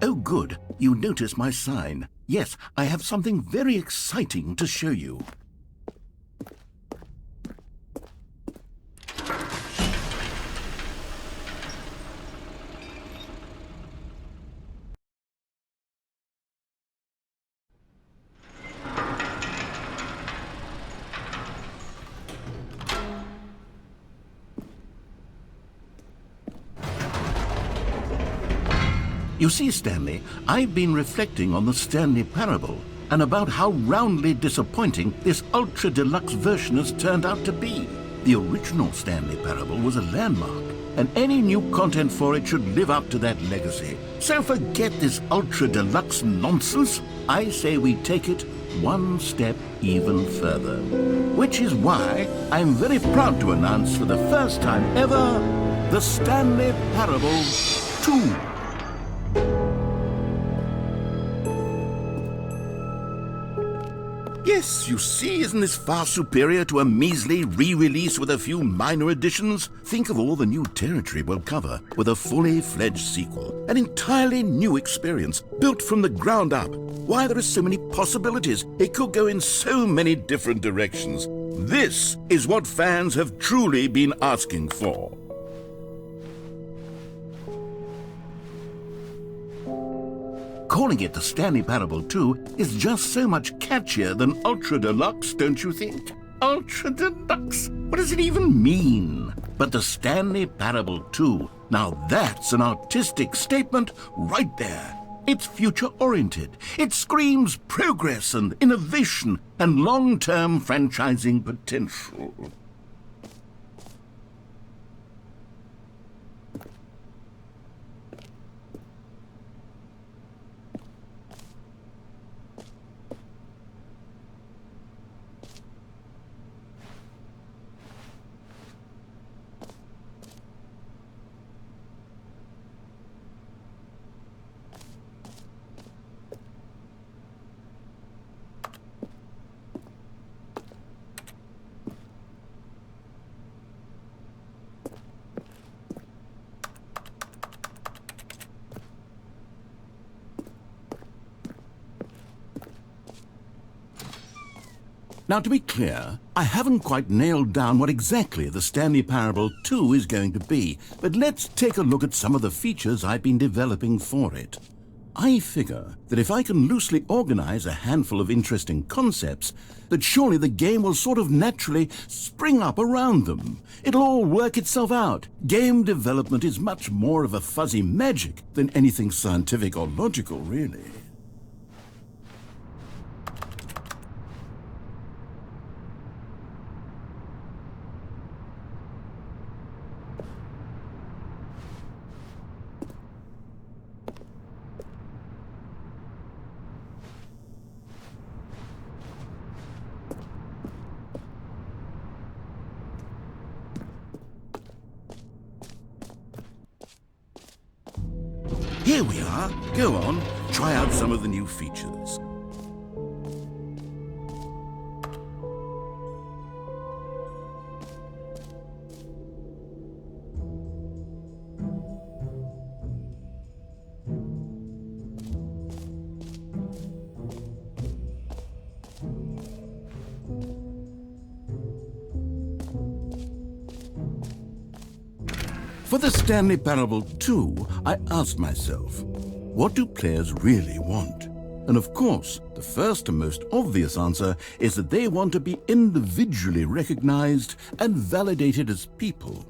Oh, good. You notice my sign. Yes, I have something very exciting to show you. You see, Stanley, I've been reflecting on the Stanley Parable and about how roundly disappointing this ultra-deluxe version has turned out to be. The original Stanley Parable was a landmark, and any new content for it should live up to that legacy. So forget this ultra-deluxe nonsense. I say we take it one step even further. Which is why I'm very proud to announce for the first time ever, the Stanley Parable 2. Yes, you see, isn't this far superior to a measly re-release with a few minor additions? Think of all the new territory we'll cover with a fully fledged sequel. An entirely new experience, built from the ground up. Why, there are so many possibilities. It could go in so many different directions. This is what fans have truly been asking for. Calling it the Stanley Parable 2 is just so much catchier than Ultra Deluxe, don't you think? Ultra Deluxe? What does it even mean? But the Stanley Parable 2, now that's an artistic statement right there. It's future-oriented. It screams progress and innovation and long-term franchising potential. Now, to be clear, I haven't quite nailed down what exactly the Stanley Parable 2 is going to be, but let's take a look at some of the features I've been developing for it. I figure that if I can loosely organize a handful of interesting concepts, that surely the game will sort of naturally spring up around them. It'll all work itself out. Game development is much more of a fuzzy magic than anything scientific or logical, really. Here we are. Go on, try out some of the new features. For the Stanley Parable 2, I asked myself, what do players really want? And of course, the first and most obvious answer is that they want to be individually recognized and validated as people.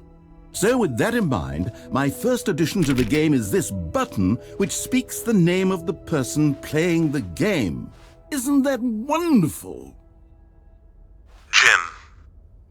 So with that in mind, my first addition to the game is this button which speaks the name of the person playing the game. Isn't that wonderful? Jim.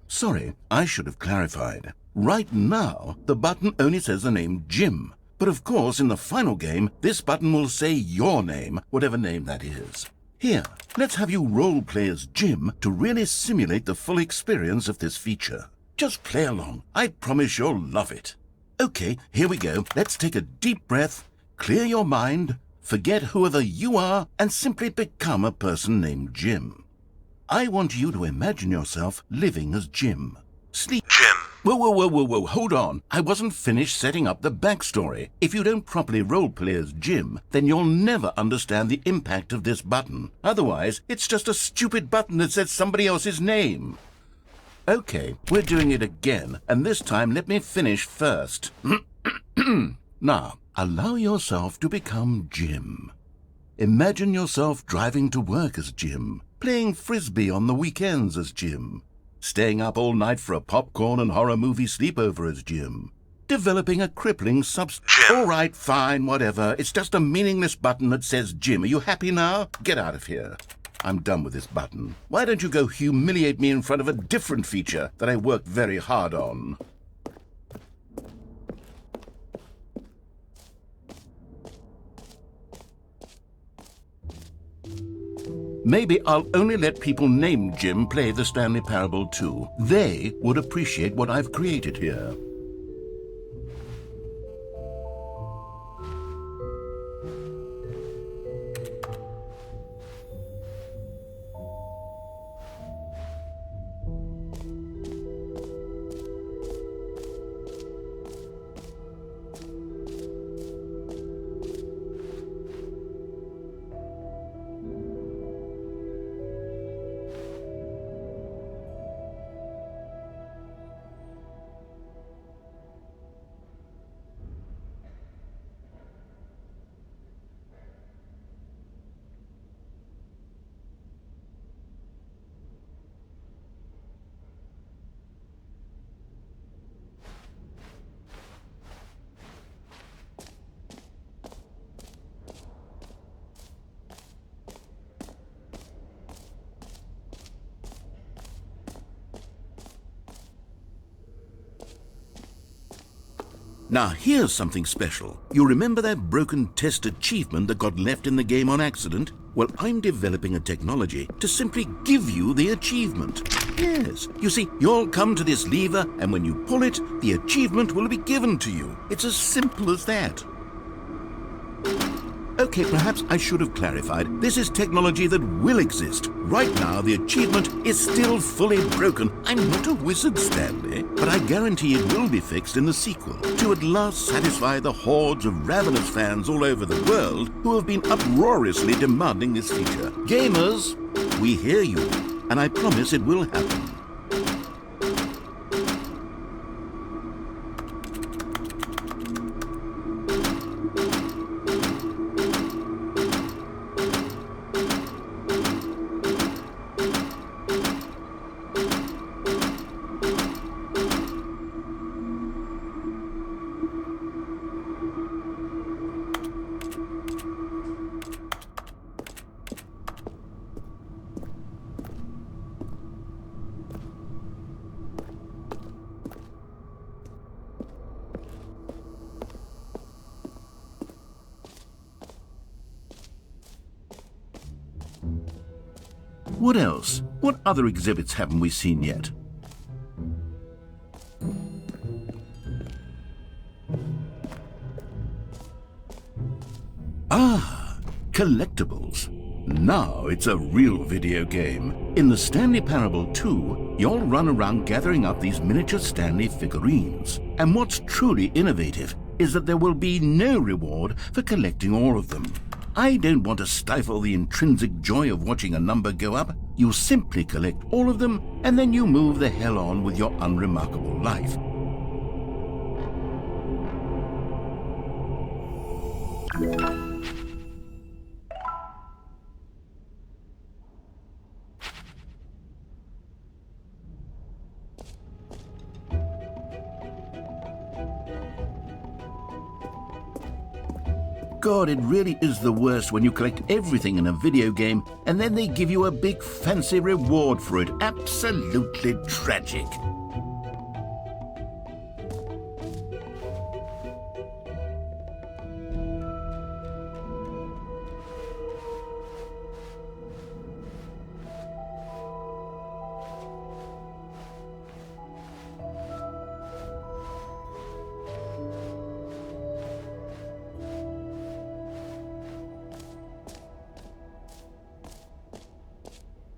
Sorry, I should have clarified. Right now, the button only says the name Jim. But of course, in the final game, this button will say your name, whatever name that is. Here, let's have you role-play as Jim to really simulate the full experience of this feature. Just play along. I promise you'll love it. Okay, here we go. Let's take a deep breath, clear your mind, forget whoever you are, and simply become a person named Jim. I want you to imagine yourself living as Jim. Sleep. Jim. Whoa, hold on. I wasn't finished setting up the backstory. If you don't properly roleplay as Jim, then you'll never understand the impact of this button. Otherwise, it's just a stupid button that says somebody else's name. Okay, we're doing it again, and this time let me finish first. Now, allow yourself to become Jim. Imagine yourself driving to work as Jim, playing frisbee on the weekends as Jim, staying up all night for a popcorn and horror movie sleepover as Jim, developing a crippling Jim. All right, fine, whatever. It's just a meaningless button that says Jim. Are you happy now? Get out of here. I'm done with this button. Why don't you go humiliate me in front of a different feature that I worked very hard on? Maybe I'll only let people named Jim play the Stanley Parable too. They would appreciate what I've created here. Now here's something special. You remember that broken test achievement that got left in the game on accident? Well, I'm developing a technology to simply give you the achievement. Yes, you see, you'll come to this lever, and when you pull it, the achievement will be given to you. It's as simple as that. Okay, perhaps I should have clarified. This is technology that will exist. Right now, the achievement is still fully broken. I'm not a wizard, Stanley, but I guarantee it will be fixed in the sequel to at last satisfy the hordes of ravenous fans all over the world who have been uproariously demanding this feature. Gamers, we hear you, and I promise it will happen. What else? What other exhibits haven't we seen yet? Ah, collectibles. Now it's a real video game. In the Stanley Parable 2, you'll run around gathering up these miniature Stanley figurines. And what's truly innovative is that there will be no reward for collecting all of them. I don't want to stifle the intrinsic joy of watching a number go up. You simply collect all of them, and then you move the hell on with your unremarkable life. God, it really is the worst when you collect everything in a video game and then they give you a big fancy reward for it. Absolutely tragic.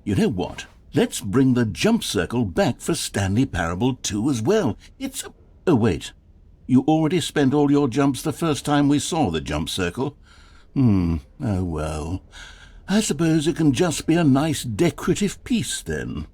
You know what? let's bring the jump circle back for Stanley Parable 2 as well. It's a... Oh, wait. You already spent all your jumps the first time we saw the jump circle? Oh well. I suppose it can just be a nice decorative piece then.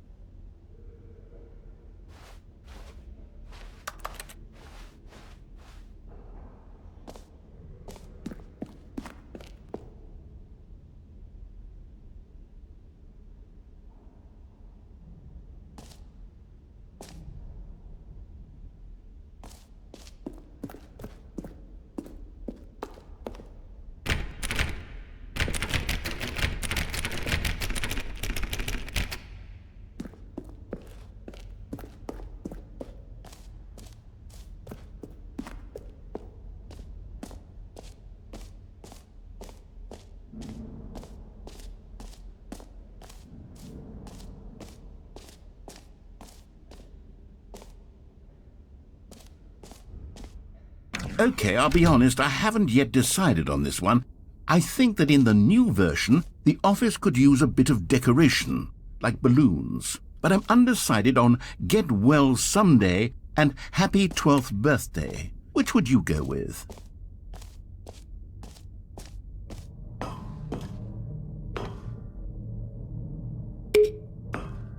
Okay, I'll be honest, I haven't yet decided on this one. I think that in the new version, the office could use a bit of decoration, like balloons. But I'm undecided on Get Well Someday and Happy 12th Birthday. Which would you go with?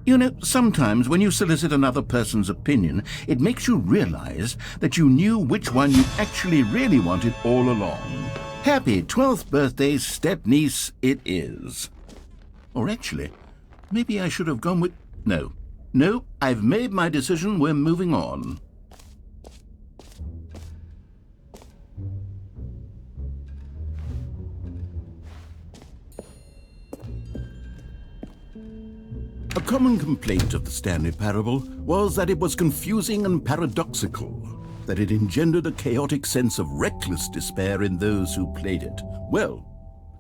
You know, sometimes when you solicit another person's opinion, it makes you realize that you knew which one you actually really wanted all along. Happy 12th birthday, step-niece, it is. Or actually, maybe I should have gone with... No, I've made my decision, we're moving on. A common complaint of the Stanley Parable was that it was confusing and paradoxical, that it engendered a chaotic sense of reckless despair in those who played it. Well,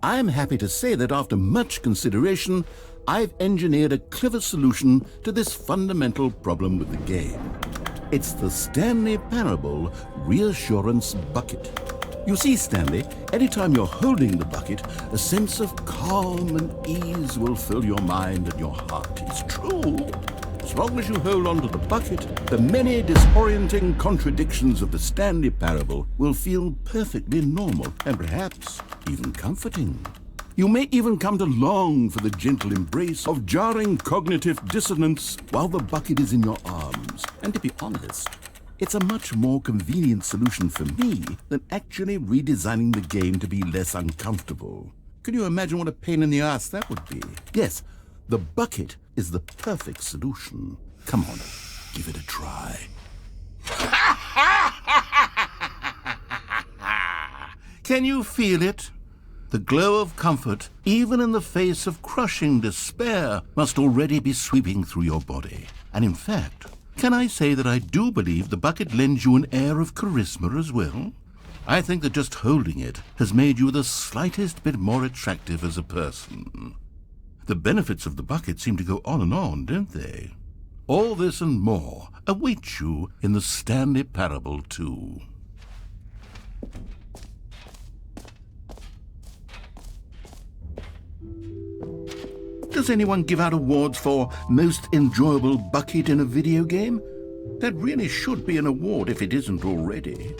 I'm happy to say that after much consideration, I've engineered a clever solution to this fundamental problem with the game. It's the Stanley Parable Reassurance Bucket. You see, Stanley, anytime you're holding the bucket, a sense of calm and ease will fill your mind and your heart. It's true. As long as you hold on to the bucket, the many disorienting contradictions of the Stanley Parable will feel perfectly normal and perhaps even comforting. You may even come to long for the gentle embrace of jarring cognitive dissonance while the bucket is in your arms. And to be honest, it's a much more convenient solution for me than actually redesigning the game to be less uncomfortable. Can you imagine what a pain in the ass that would be? Yes, the bucket is the perfect solution. Come on, give it a try. Can you feel it? The glow of comfort, even in the face of crushing despair, must already be sweeping through your body. And in fact, can I say that I do believe the bucket lends you an air of charisma as well? I think that just holding it has made you the slightest bit more attractive as a person. The benefits of the bucket seem to go on, don't they? All this and more await you in the Stanley Parable 2. Does anyone give out awards for most enjoyable bucket in a video game? That really should be an award if it isn't already.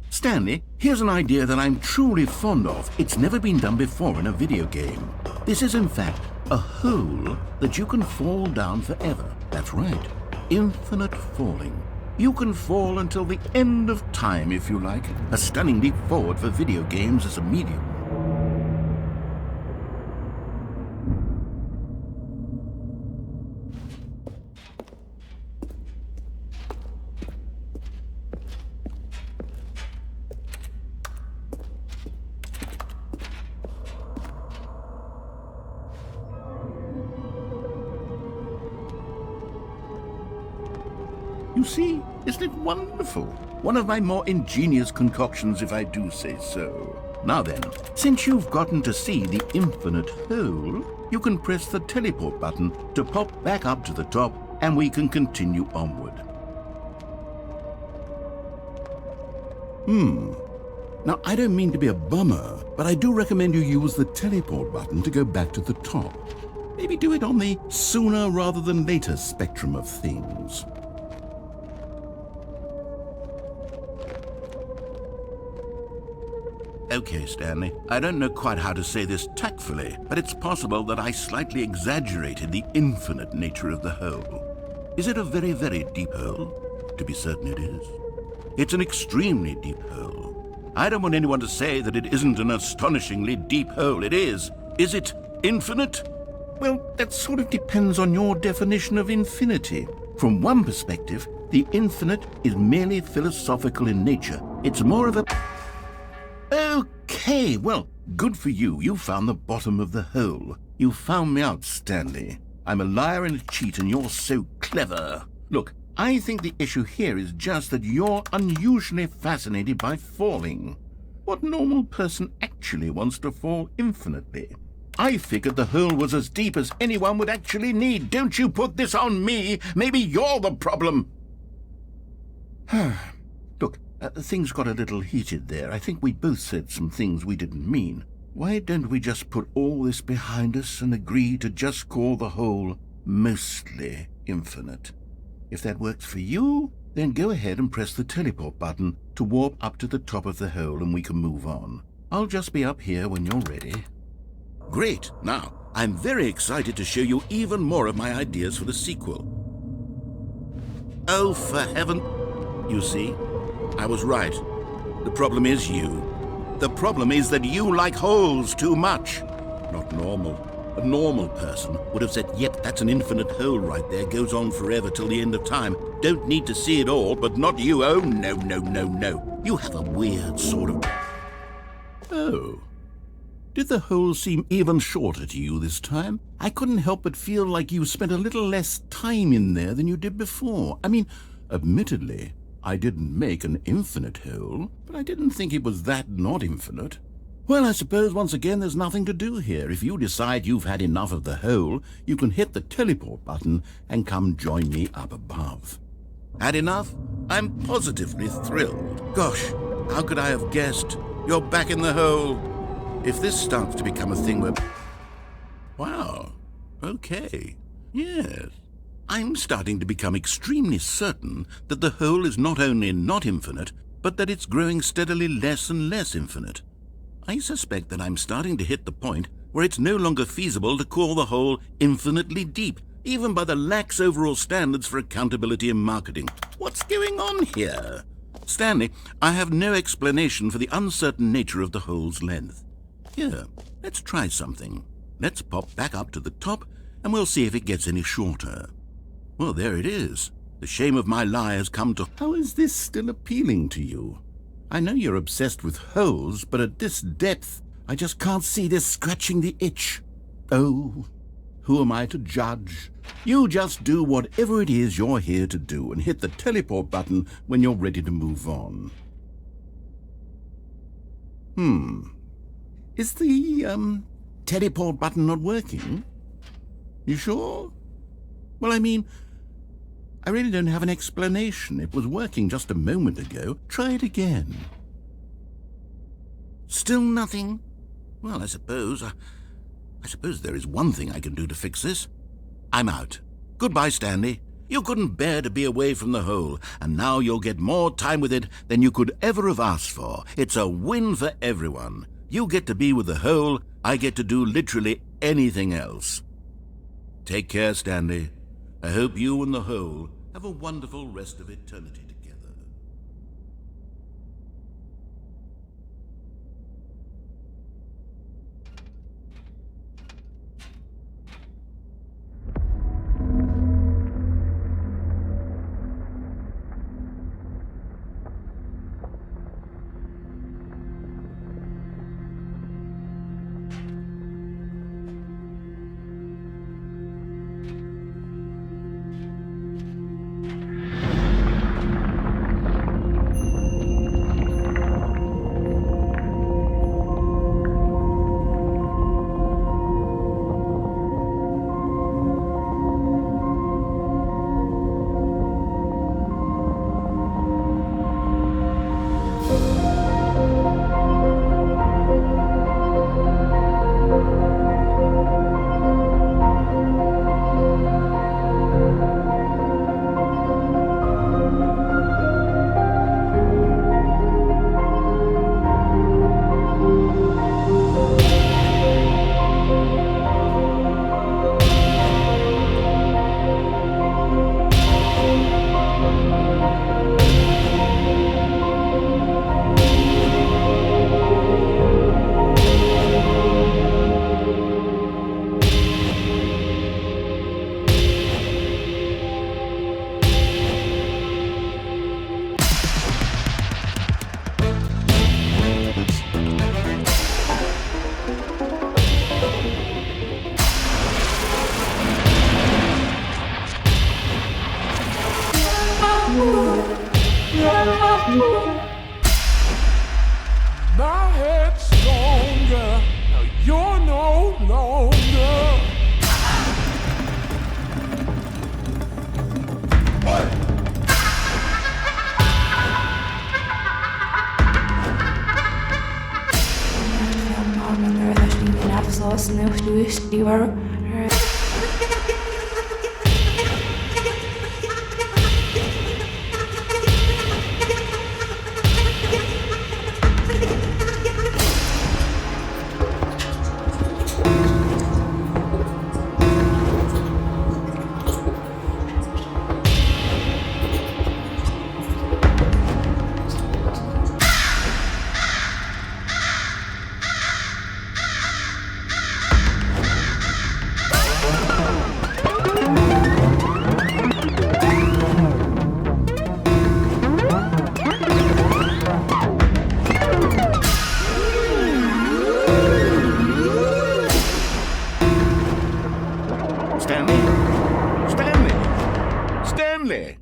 Stanley, here's an idea that I'm truly fond of. It's never been done before in a video game. This is, in fact, a hole that you can fall down forever. That's right. Infinite falling. You can fall until the end of time, if you like. A stunning leap forward for video games as a medium. You see, isn't it wonderful? One of my more ingenious concoctions, if I do say so. Now then, since you've gotten to see the infinite hole, you can press the teleport button to pop back up to the top, and we can continue onward. Now, I don't mean to be a bummer, but I do recommend you use the teleport button to go back to the top. Maybe do it on the sooner rather than later spectrum of things. Okay, Stanley, I don't know quite how to say this tactfully, but it's possible that I slightly exaggerated the infinite nature of the hole. Is it a very, very deep hole? To be certain it is. It's an extremely deep hole. I don't want anyone to say that it isn't an astonishingly deep hole. It is. Is it infinite? Well, that sort of depends on your definition of infinity. From one perspective, the infinite is merely philosophical in nature. It's more of a... Okay, well, good for you. You found the bottom of the hole. You found me out, Stanley. I'm a liar and a cheat, and you're so clever. Look, I think the issue here is just that you're unusually fascinated by falling. What normal person actually wants to fall infinitely? I figured the hole was as deep as anyone would actually need. Don't you put this on me. Maybe you're the problem. Look, things got a little heated there. I think we both said some things we didn't mean. Why don't we just put all this behind us and agree to just call the hole mostly infinite? If that works for you, then go ahead and press the teleport button to warp up to the top of the hole and we can move on. I'll just be up here when you're ready. Great. Now, I'm very excited to show you even more of my ideas for the sequel. Oh, for heaven... You see, I was right. The problem is you. The problem is that you like holes too much. Not normal. A normal person would have said, yep, that's an infinite hole right there, goes on forever till the end of time. Don't need to see it all, but not you. Oh, no, no, no, no. You have a weird sort of... Oh. Did the hole seem even shorter to you this time? I couldn't help but feel like you spent a little less time in there than you did before. I mean, admittedly, I didn't make an infinite hole, but I didn't think it was that not infinite. Well, I suppose once again there's nothing to do here. If you decide you've had enough of the hole, you can hit the teleport button and come join me up above. Had enough? I'm positively thrilled. Gosh, how could I have guessed? You're back in the hole. If this starts to become a thing where... Wow. Okay. Yes. I'm starting to become extremely certain that the hole is not only not infinite, but that it's growing steadily less and less infinite. I suspect that I'm starting to hit the point where it's no longer feasible to call the hole infinitely deep, even by the lax overall standards for accountability in marketing. What's going on here? Stanley, I have no explanation for the uncertain nature of the hole's length. Here, let's try something. Let's pop back up to the top, and we'll see if it gets any shorter. Well, there it is. The shame of my lie has come to... How is this still appealing to you? I know you're obsessed with holes, but at this depth, I just can't see this scratching the itch. Oh, who am I to judge? You just do whatever it is you're here to do and hit the teleport button when you're ready to move on. Is the, teleport button not working? You sure? Well, I mean, I really don't have an explanation. It was working just a moment ago. Try it again. Still nothing? Well, I suppose there is one thing I can do to fix this. I'm out. Goodbye, Stanley. You couldn't bear to be away from the hole, and now you'll get more time with it than you could ever have asked for. It's a win for everyone. You get to be with the hole, I get to do literally anything else. Take care, Stanley. I hope you and the hole have a wonderful rest of eternity together. sauce and liver. Stanley!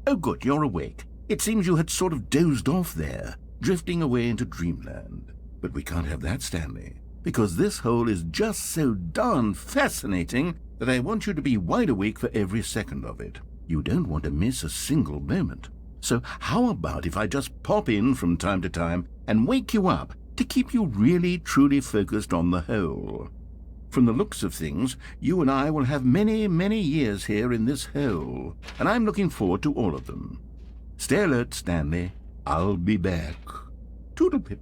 Oh, good, you're awake. It seems you had sort of dozed off there, drifting away into dreamland. But we can't have that, Stanley, because this hole is just so darn fascinating that I want you to be wide awake for every second of it. You don't want to miss a single moment. So how about if I just pop in from time to time and wake you up to keep you really, truly focused on the hole? From the looks of things, you and I will have many, many years here in this hole, and I'm looking forward to all of them. Stay alert, Stanley. I'll be back. Toodle-pip.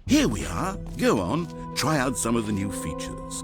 Here we are. Go on, try out some of the new features.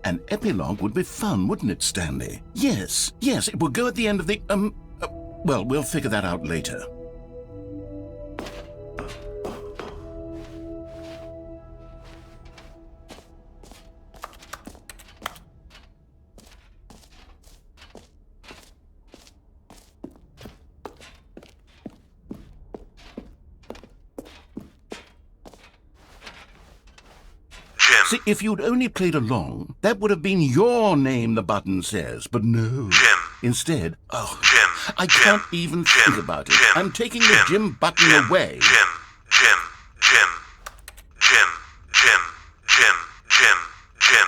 An epilogue would be fun, wouldn't it, Stanley? Yes, it will go at the end of the, well, we'll figure that out later. See, if you'd only played along, that would have been your name, the button says. But no. Jim. Instead, Jim. I Jim. can't even Jim. think about it. Jim. I'm taking Jim. the Jim button Jim. away. Jim. Jim. Jim. Jim. Jim. Jim. Jim. Jim.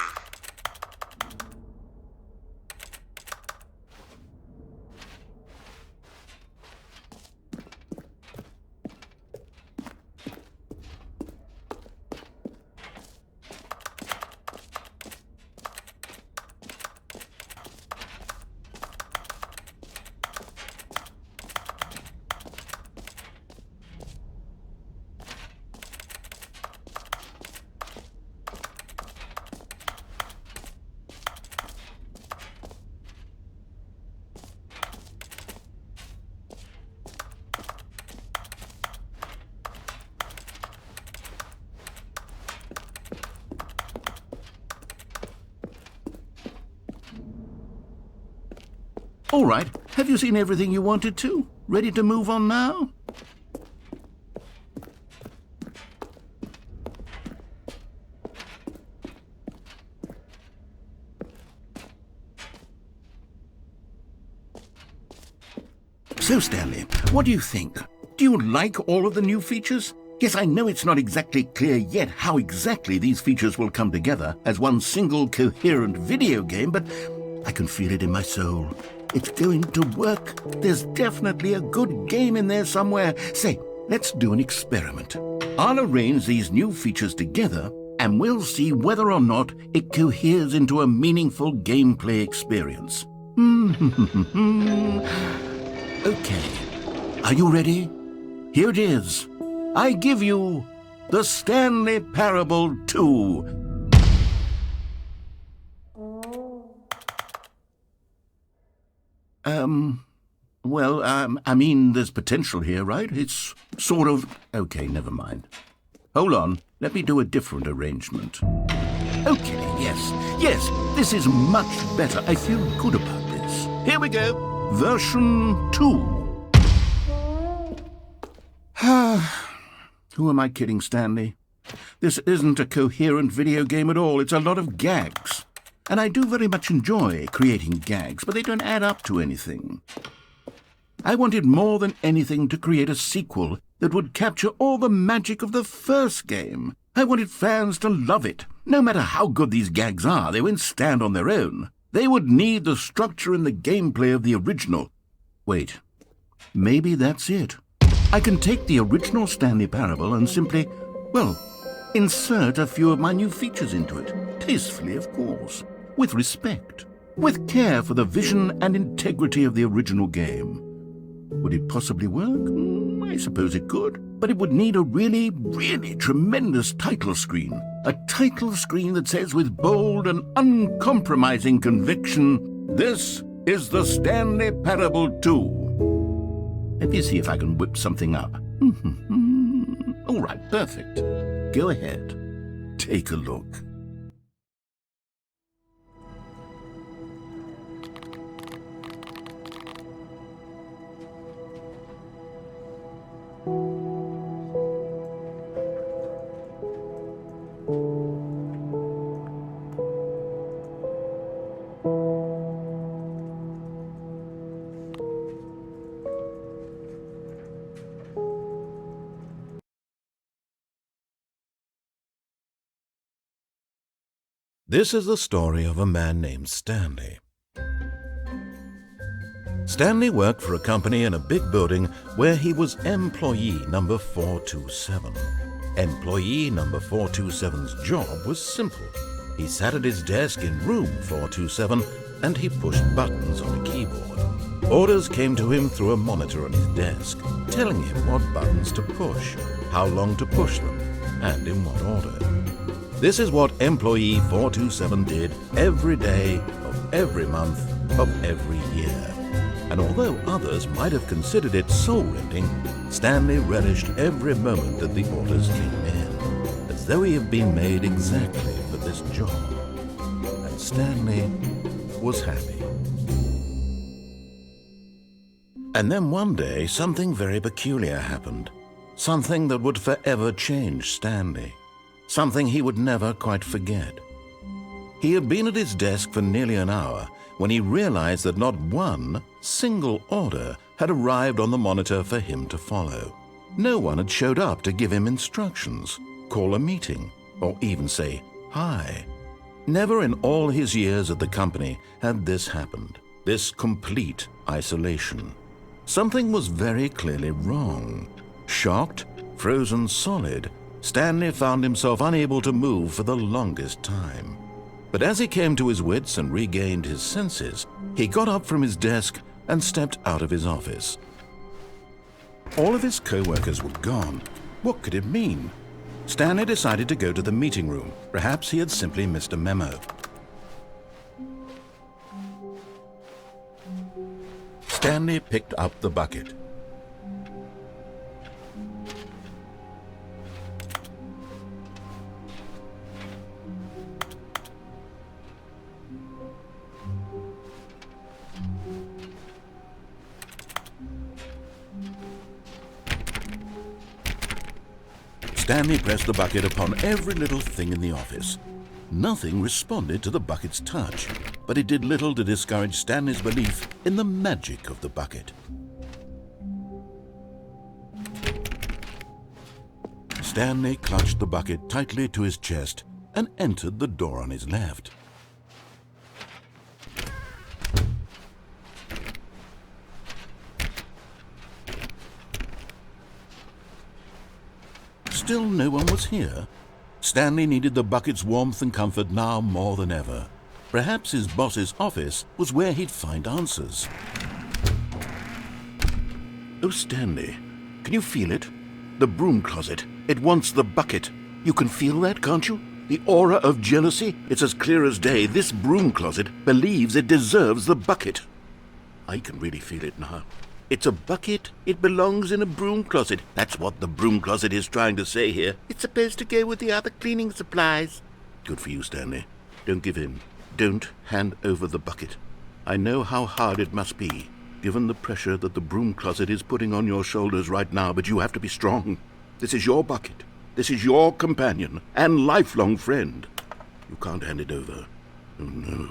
All right, have you seen everything you wanted to? Ready to move on now? So, Stanley, what do you think? Do you like all of the new features? Yes, I know it's not exactly clear yet how exactly these features will come together as one single coherent video game, but I can feel it in my soul. It's going to work. There's definitely a good game in there somewhere. Say, let's do an experiment. I'll arrange these new features together, and we'll see whether or not it coheres into a meaningful gameplay experience. Okay, are you ready? Here it is. I give you the Stanley Parable 2. I mean, there's potential here, right? It's sort of... Okay, never mind. Hold on, let me do a different arrangement. Okay, yes, this is much better. I feel good about this. Here we go. Version 2. Who am I kidding, Stanley? This isn't a coherent video game at all. It's a lot of gags. And I do very much enjoy creating gags, but they don't add up to anything. I wanted more than anything to create a sequel that would capture all the magic of the first game. I wanted fans to love it. No matter how good these gags are, they won't stand on their own. They would need the structure and the gameplay of the original. Wait, maybe that's it. I can take the original Stanley Parable and simply, insert a few of my new features into it. Tastefully, of course. With respect. With care for the vision and integrity of the original game. Would it possibly work? I suppose it could. But it would need a really, really tremendous title screen. A title screen that says with bold and uncompromising conviction, "This is the Stanley Parable 2. Let me see if I can whip something up. All right, perfect. Go ahead. Take a look. This is the story of a man named Stanley. Stanley worked for a company in a big building where he was employee number 427. Employee number 427's job was simple. He sat at his desk in room 427 and he pushed buttons on a keyboard. Orders came to him through a monitor on his desk, telling him what buttons to push, how long to push them, and in what order. This is what employee 427 did every day of every month of every year. And although others might have considered it soul-rending, Stanley relished every moment that the orders came in, as though he had been made exactly for this job. And Stanley was happy. And then one day, something very peculiar happened. Something that would forever change Stanley. Something he would never quite forget. He had been at his desk for nearly an hour when he realized that not one single order had arrived on the monitor for him to follow. No one had showed up to give him instructions, call a meeting, or even say hi. Never in all his years at the company had this happened, this complete isolation. Something was very clearly wrong. Shocked, frozen solid, Stanley found himself unable to move for the longest time. But as he came to his wits and regained his senses, he got up from his desk and stepped out of his office. All of his co-workers were gone. What could it mean? Stanley decided to go to the meeting room. Perhaps he had simply missed a memo. Stanley picked up the bucket. Stanley pressed the bucket upon every little thing in the office. Nothing responded to the bucket's touch, but it did little to discourage Stanley's belief in the magic of the bucket. Stanley clutched the bucket tightly to his chest and entered the door on his left. Still no one was here. Stanley needed the bucket's warmth and comfort now more than ever. Perhaps his boss's office was where he'd find answers. Oh, Stanley, can you feel it? The broom closet. It wants the bucket. You can feel that, can't you? The aura of jealousy? It's as clear as day. This broom closet believes it deserves the bucket. I can really feel it now. It's a bucket. It belongs in a broom closet. That's what the broom closet is trying to say here. It's supposed to go with the other cleaning supplies. Good for you, Stanley. Don't give in. Don't hand over the bucket. I know how hard it must be, given the pressure that the broom closet is putting on your shoulders right now, but you have to be strong. This is your bucket. This is your companion and lifelong friend. You can't hand it over. Oh, no.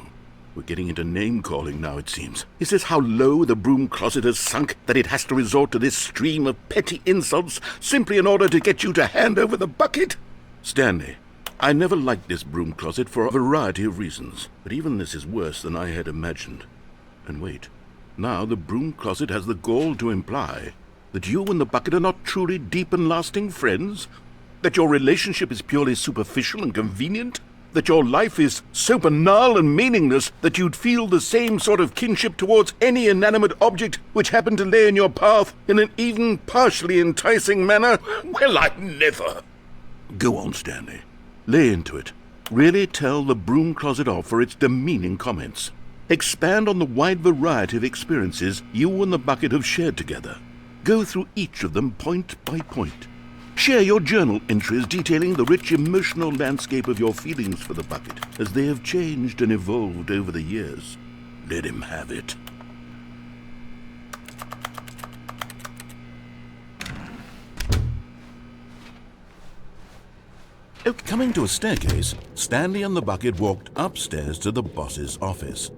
We're getting into name-calling now, it seems. Is this how low the broom closet has sunk, that it has to resort to this stream of petty insults simply in order to get you to hand over the bucket? Stanley, I never liked this broom closet for a variety of reasons, but even this is worse than I had imagined. And wait, now the broom closet has the gall to imply that you and the bucket are not truly deep and lasting friends? That your relationship is purely superficial and convenient? That your life is so banal and meaningless that you'd feel the same sort of kinship towards any inanimate object which happened to lay in your path in an even partially enticing manner? Well, I never. Go on, Stanley. Lay into it. Really tell the broom closet off for its demeaning comments. Expand on the wide variety of experiences you and the bucket have shared together. Go through each of them point by point. Share your journal entries detailing the rich emotional landscape of your feelings for the bucket as they have changed and evolved over the years. Let him have it. Coming to a staircase, Stanley and the bucket walked upstairs to the boss's office.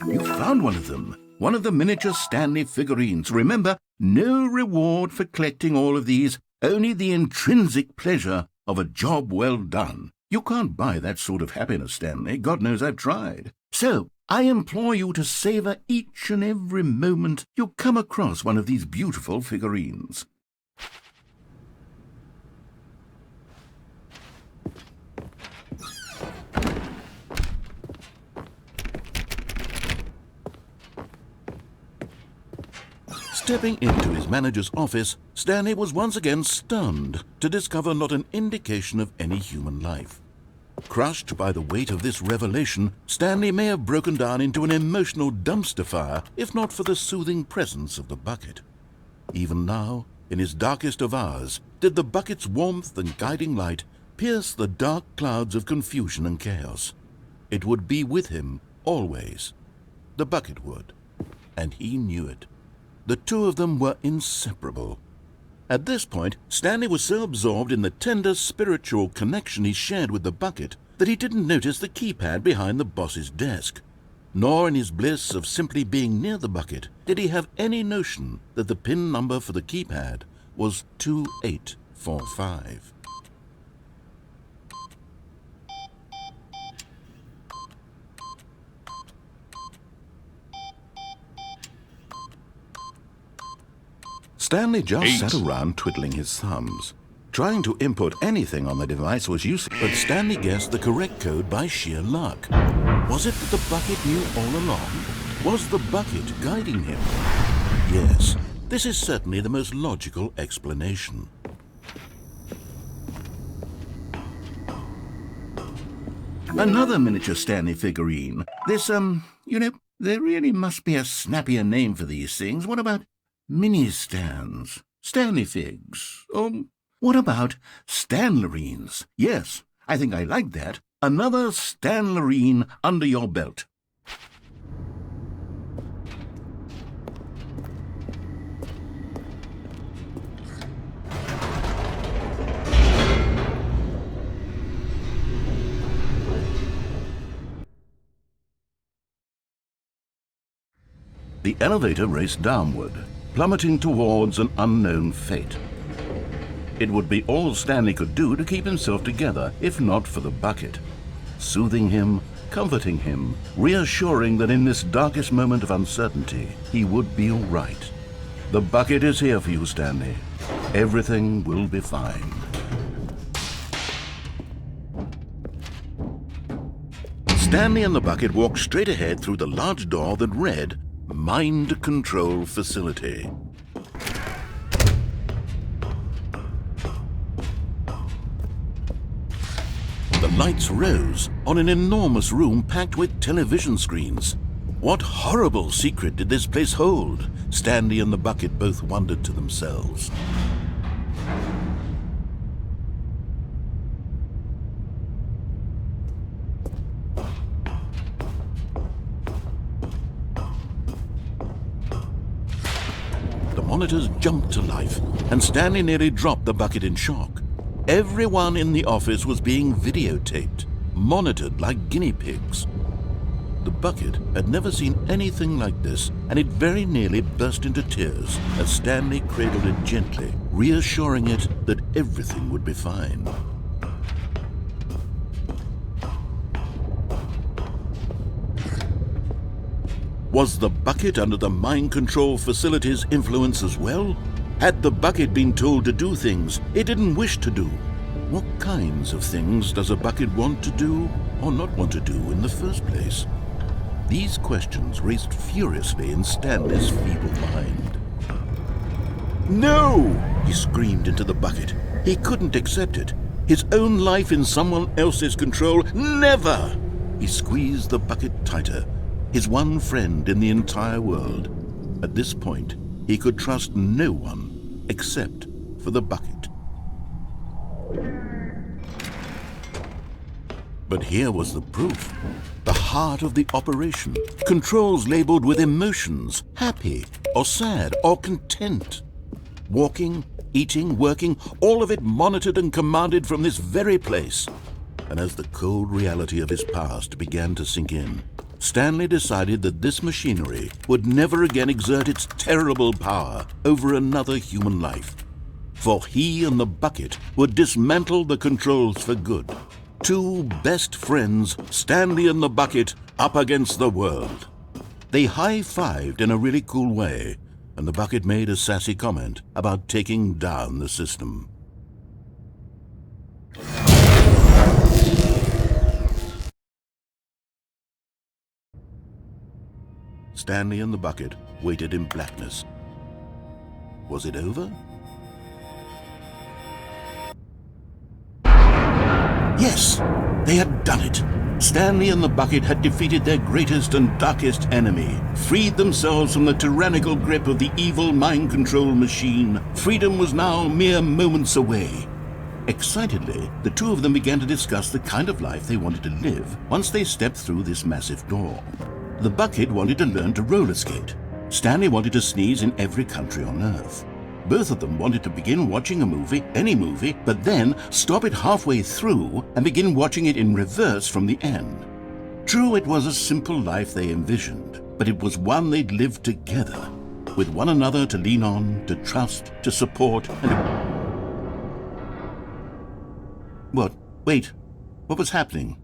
You found one of them. One of the miniature Stanley figurines. Remember, no reward for collecting all of these, only the intrinsic pleasure of a job well done. You can't buy that sort of happiness, Stanley. God knows I've tried. So, I implore you to savor each and every moment you come across one of these beautiful figurines. Stepping into his manager's office, Stanley was once again stunned to discover not an indication of any human life. Crushed by the weight of this revelation, Stanley may have broken down into an emotional dumpster fire if not for the soothing presence of the bucket. Even now, in his darkest of hours, did the bucket's warmth and guiding light pierce the dark clouds of confusion and chaos. It would be with him always. The bucket would, and he knew it. The two of them were inseparable. At this point, Stanley was so absorbed in the tender spiritual connection he shared with the bucket that he didn't notice the keypad behind the boss's desk. Nor in his bliss of simply being near the bucket did he have any notion that the PIN number for the keypad was 2845. Stanley just sat around twiddling his thumbs. Trying to input anything on the device was useless, but Stanley guessed the correct code by sheer luck. Was it that the bucket knew all along? Was the bucket guiding him? Yes, this is certainly the most logical explanation. Another miniature Stanley figurine. This, there really must be a snappier name for these things. What about mini-stands? Stanley figs? What about Stanlerines? Yes, I think I like that. Another Stanlerine under your belt. The elevator raced downward, plummeting towards an unknown fate. It would be all Stanley could do to keep himself together, if not for the bucket. Soothing him, comforting him, reassuring that in this darkest moment of uncertainty, he would be all right. The bucket is here for you, Stanley. Everything will be fine. Stanley and the bucket walked straight ahead through the large door that read, Mind Control Facility. The lights rose on an enormous room packed with television screens. What horrible secret did this place hold? Stanley and the bucket both wondered to themselves. The monitors jumped to life, and Stanley nearly dropped the bucket in shock. Everyone in the office was being videotaped, monitored like guinea pigs. The bucket had never seen anything like this, and it very nearly burst into tears as Stanley cradled it gently, reassuring it that everything would be fine. Was the bucket under the mind control facility's influence as well? Had the bucket been told to do things it didn't wish to do? What kinds of things does a bucket want to do or not want to do in the first place? These questions raced furiously in Stanley's feeble mind. No! He screamed into the bucket. He couldn't accept it. His own life in someone else's control, never! He squeezed the bucket tighter. His one friend in the entire world. At this point, he could trust no one except for the bucket. But here was the proof. The heart of the operation. Controls labeled with emotions, happy or sad or content. Walking, eating, working, all of it monitored and commanded from this very place. And as the cold reality of his past began to sink in, Stanley decided that this machinery would never again exert its terrible power over another human life. For he and the bucket would dismantle the controls for good. Two best friends, Stanley and the bucket, up against the world. They high-fived in a really cool way, and the bucket made a sassy comment about taking down the system. Stanley and the bucket waited in blackness. Was it over? Yes, they had done it. Stanley and the bucket had defeated their greatest and darkest enemy, freed themselves from the tyrannical grip of the evil mind control machine. Freedom was now mere moments away. Excitedly, the two of them began to discuss the kind of life they wanted to live once they stepped through this massive door. The bucket wanted to learn to roller skate. Stanley wanted to sneeze in every country on Earth. Both of them wanted to begin watching a movie, any movie, but then stop it halfway through and begin watching it in reverse from the end. True, it was a simple life they envisioned, but it was one they'd lived together, with one another to lean on, to trust, to support, and... What? Wait. What was happening?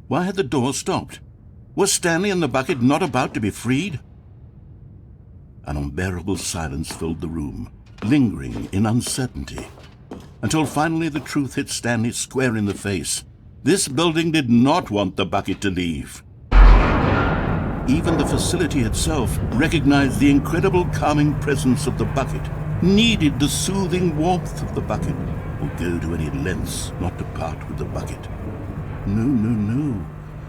Why had the door stopped? Was Stanley and the bucket not about to be freed? An unbearable silence filled the room, lingering in uncertainty, until finally the truth hit Stanley square in the face. This building did not want the bucket to leave. Even the facility itself recognized the incredible calming presence of the bucket, needed the soothing warmth of the bucket, would go to any lengths not to part with the bucket. No.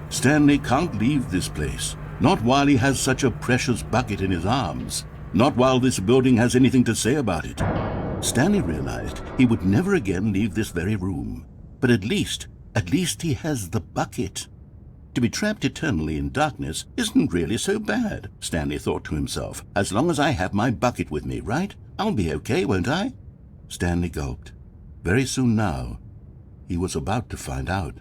Stanley can't leave this place, not while he has such a precious bucket in his arms, not while this building has anything to say about it. Stanley realized he would never again leave this very room, but at least he has the bucket. To be trapped eternally in darkness isn't really so bad, Stanley thought to himself. As long as I have my bucket with me, right? I'll be okay, won't I? Stanley gulped. Very soon now, he was about to find out.